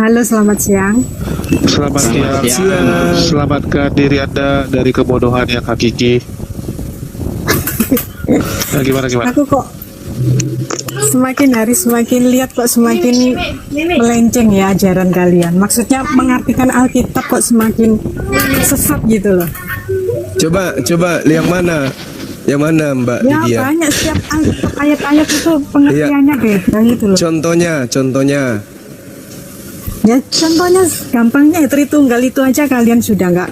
Halo, selamat siang. Selamat Selamat siang. siang. Selamatkan diri Anda dari kebodohan yang hakiki. Nah, gimana? Aku kok semakin hari semakin lihat kok semakin melenceng ya ajaran kalian. Maksudnya mengartikan Alkitab kok semakin sesat gitu loh. Coba yang mana? Yang mana Mbak Ya Lydia? banyak setiap Alkitab ayat-ayat itu pengertiannya beda gitu loh. Contohnya. Ya contohnya gampangnya ya, Tritunggal itu aja kalian sudah nggak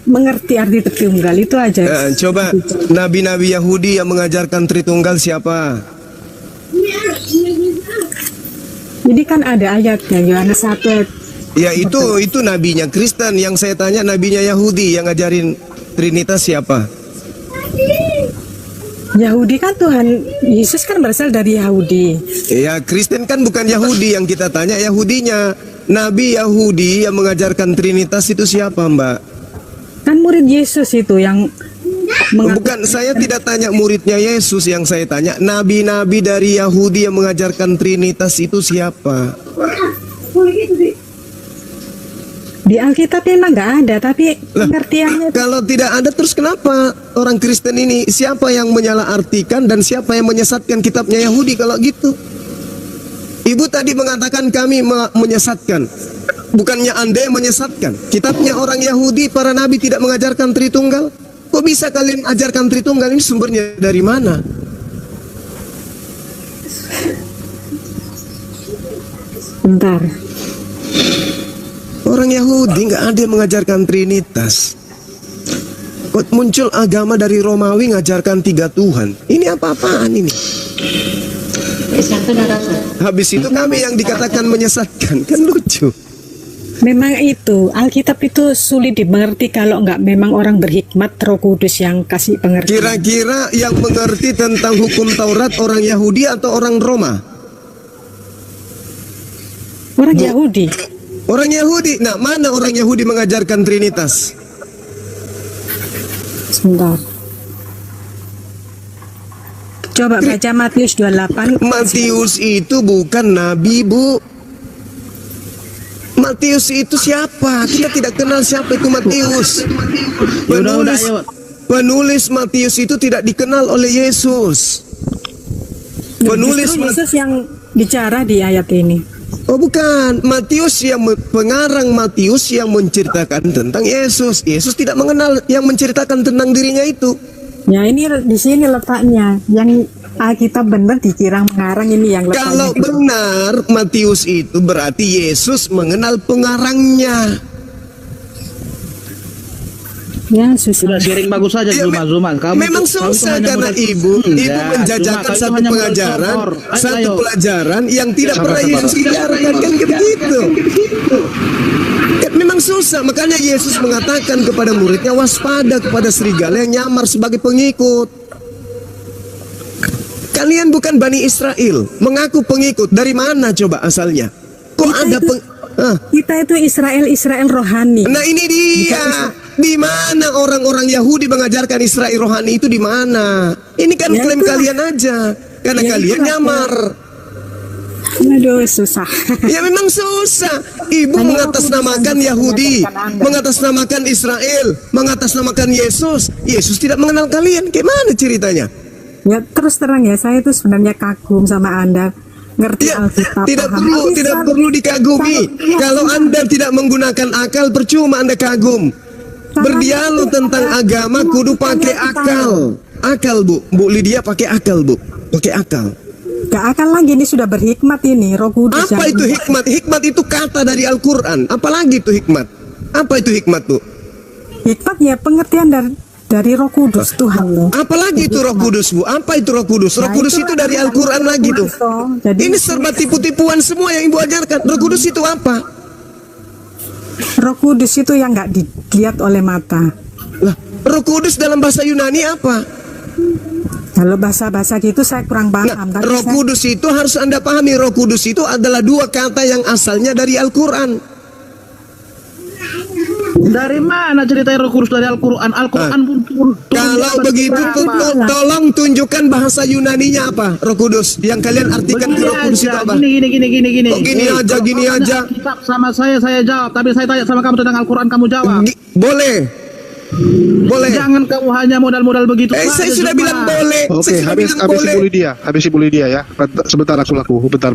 mengerti arti Tritunggal itu aja. Coba nabi-nabi Yahudi yang mengajarkan Tritunggal siapa? Jadi kan ada ayatnya Yohanes 1 ayat. Ya itu nabinya Kristen. Yang saya tanya nabinya Yahudi yang ngajarin Trinitas siapa? Yahudi kan Tuhan Yesus kan berasal dari Yahudi. Ya Kristen kan bukan Yahudi yang kita tanya, Yahudinya. Nabi Yahudi yang mengajarkan Trinitas itu siapa Mbak? Kan murid Yesus itu yang Bukan, saya tidak tanya muridnya Yesus, yang saya tanya nabi-nabi dari Yahudi yang mengajarkan Trinitas itu siapa? di Alkitab memang nggak ada, tapi pengertiannya Kalau tidak ada, terus kenapa orang Kristen ini, siapa yang menyalahartikan dan siapa yang menyesatkan kitabnya Yahudi kalau gitu? Ibu tadi mengatakan kami menyesatkan. Bukannya Anda yang menyesatkan. Kitabnya orang Yahudi, para nabi tidak mengajarkan Tritunggal. Kok bisa kalian ajarkan Tritunggal? Ini sumbernya dari mana? bentar. Orang Yahudi nggak ada yang mengajarkan Trinitas. Kok muncul agama dari Romawi ngajarkan 3 Tuhan? Ini apa-apaan ini? Habis itu kami yang dikatakan menyesatkan, kan lucu. Memang itu Alkitab itu sulit dimengerti kalau nggak memang orang berhikmat, Roh Kudus yang kasih pengertian. Kira-kira yang mengerti tentang hukum Taurat orang Yahudi atau orang Roma? Orang Yahudi. Orang Yahudi. Nah, mana orang Yahudi mengajarkan Trinitas? Sebentar. Coba baca Matius 28. Matius itu bukan nabi, Bu. Matius itu siapa? Kita tidak kenal siapa itu Matius. Penulis Matius itu tidak dikenal oleh Yesus. Penulis Justru Yesus yang bicara di ayat ini. Oh bukan, Matius pengarang Matius yang menceritakan tentang Yesus. Yesus tidak mengenal yang menceritakan tentang dirinya itu. Ya ini di sini letaknya. Yang Alkitab benar dikira mengarang, ini yang letaknya. Kalau benar Matius itu berarti Yesus mengenal pengarangnya. Ya susah. Sudah sharing bagus saja Ya, Zuma. memang susah karena ibu menjajakan satu pengajaran, satu pelajaran yang tidak pernah Yesus ajarkan, kan begitu. Memang susah, makanya Yesus mengatakan kepada muridnya, waspada kepada serigala yang nyamar sebagai pengikut. Kalian bukan Bani Israel, mengaku pengikut. Dari mana coba asalnya? Kok ada Kita itu Israel rohani. Nah ini dia. Di mana orang-orang Yahudi mengajarkan Israel rohani itu di mana? Ini kan Ya, klaim itu. kalian aja. Karena Ya, kalian itu. nyamar. Aduh susah. Ya memang susah. Ibu Hanya mengatasnamakan aku Yahudi, mengajarkan Anda. mengatasnamakan Israel, mengatasnamakan Yesus. Yesus tidak mengenal kalian. Gimana ceritanya? Ya terus terang ya, saya itu sebenarnya kagum sama Anda. Ngerti Ya, Alkitab. tidak paham. tidak perlu dikagumi. Kalau Anda tidak menggunakan akal, percuma Anda kagum. Berdialog tentang agama kudu pakai akal. Akal, Bu Lydia pakai akal, Bu. Pakai akal. Gak akan lagi, ini sudah berhikmat ini, Roh Kudus. Apa yang- itu hikmat? Hikmat itu kata dari Al-Qur'an. Apalagi itu hikmat? Apa itu hikmat, Bu? Hikmat ya pengertian dari Roh Kudus Tuhan loh. Apalagi itu Roh Kudus, Bu? Apa itu Roh Kudus? Roh Nah, Kudus itu dari Al-Qur'an lagi tuh. Jadi Ini serba tipu-tipuan semua yang Ibu ajarkan. Roh Kudus itu apa? Roh Kudus itu yang nggak dilihat oleh mata. Lah, Roh Kudus dalam bahasa Yunani apa? Kalau bahasa-bahasa gitu saya kurang paham. Nah, Roh Kudus itu harus Anda pahami. Roh Kudus itu adalah 2 kata yang asalnya dari Al-Quran. Dari mana cerita Roh Kudus dari Al-Quran? Al-Quran pun Kalau begitu tolong tunjukkan bahasa Yunaninya apa, Roh Kudus. Yang kalian artikan ke Roh Kudus itu apa? Gini. Oh, gini aja. Kitab sama saya jawab. Tapi saya tanya sama kamu tentang Al-Quran, kamu jawab. Boleh. Jangan kamu hanya modal-modal begitu. Saya sudah bilang boleh. Oke, Saya sudah habis bilang boleh. habis Ibu Lydia ya. Sebentar aku laku. Bentar.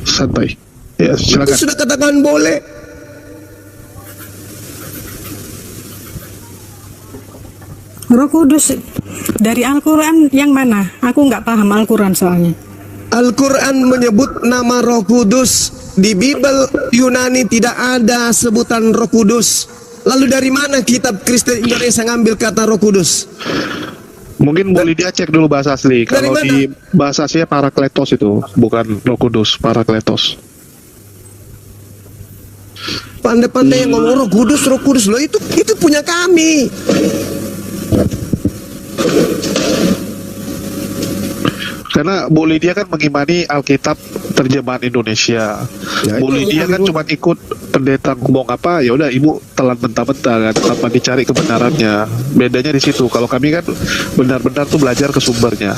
Santai. Ya, Itu silakan. sudah katakan boleh. Roh Kudus dari Al-Quran yang mana? Aku nggak paham Al-Quran soalnya. Al-Quran menyebut nama Roh Kudus. Di Bible Yunani tidak ada sebutan Roh Kudus. Lalu dari mana kitab Kristen Indonesia ngambil kata Roh Kudus? Mungkin Bu Lydia cek dulu bahasa asli. Dari Kalau mana? di bahasa aslinya Parakletos itu, bukan Roh Kudus, Parakletos. Pandai-pandai yang ngomong Roh Kudus loh, itu punya kami. Karena Bu Lydia kan mengimani Alkitab terjemahan Indonesia. Ya, Bu itu Lydia kan cuma ikut pendeta ngomong apa, ya udah ibu telan mentah-mentah kan, tanpa dicari kebenarannya. Bedanya di situ. Kalau kami kan benar-benar tuh belajar ke sumbernya.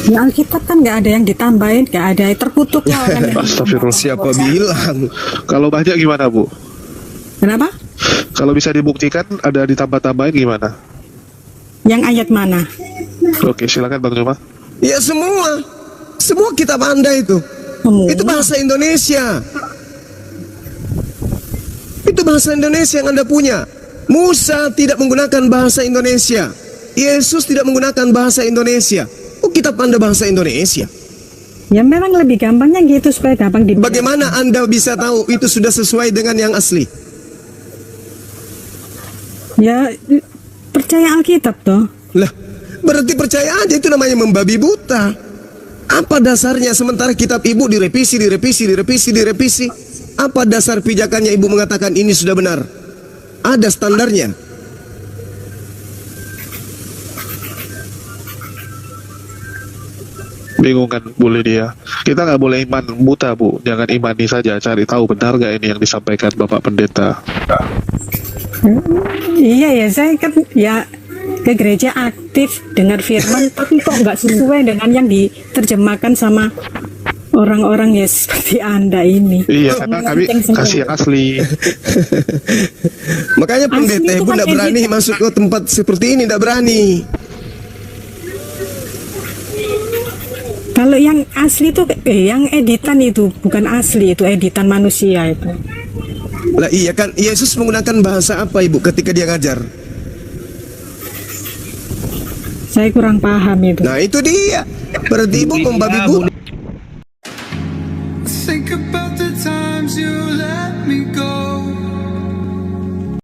Ya Alkitab kan nggak ada yang ditambahin, nggak ada yang terkutuk lah orang yang Astagfirullah. Siapa bilang? Kalau banyak gimana Bu? Kenapa? Kalau bisa dibuktikan ada ditambah-tambahin gimana? Yang ayat mana? Oke, silakan Bang Juma. Ya semua kitab Anda itu. Semua. Itu bahasa Indonesia. Itu bahasa Indonesia yang Anda punya. Musa tidak menggunakan bahasa Indonesia. Yesus tidak menggunakan bahasa Indonesia. Oh, kitab Anda bahasa Indonesia. Ya memang lebih gampangnya gitu supaya gampang dibaca. Bagaimana Anda bisa tahu itu sudah sesuai dengan yang asli? Ya percaya Alkitab toh. Lah, berarti percaya aja, itu namanya membabi buta. Apa dasarnya sementara kitab ibu direvisi? Apa dasar pijakannya ibu mengatakan ini sudah benar? Ada standarnya. Bingung kan Bu Lydia? Kita nggak boleh iman buta Bu. Jangan imani saja, cari tahu benar gak ini yang disampaikan Bapak Pendeta. Iya ya, saya kan ya ke gereja aktif dengar firman, tapi kok nggak sesuai dengan yang diterjemahkan sama orang-orang ya seperti Anda ini. Iya, karena kami kasih yang asli. Makanya pendeta itu ibu kan tidak berani masuk ke tempat seperti ini, tidak berani. Kalau yang asli itu, yang editan itu bukan asli, itu editan manusia itu. Lah iya kan, Yesus menggunakan bahasa apa ibu ketika dia ngajar? Saya kurang paham itu. Nah itu dia. Berarti ibu membabi buta. Think about the times you let me go.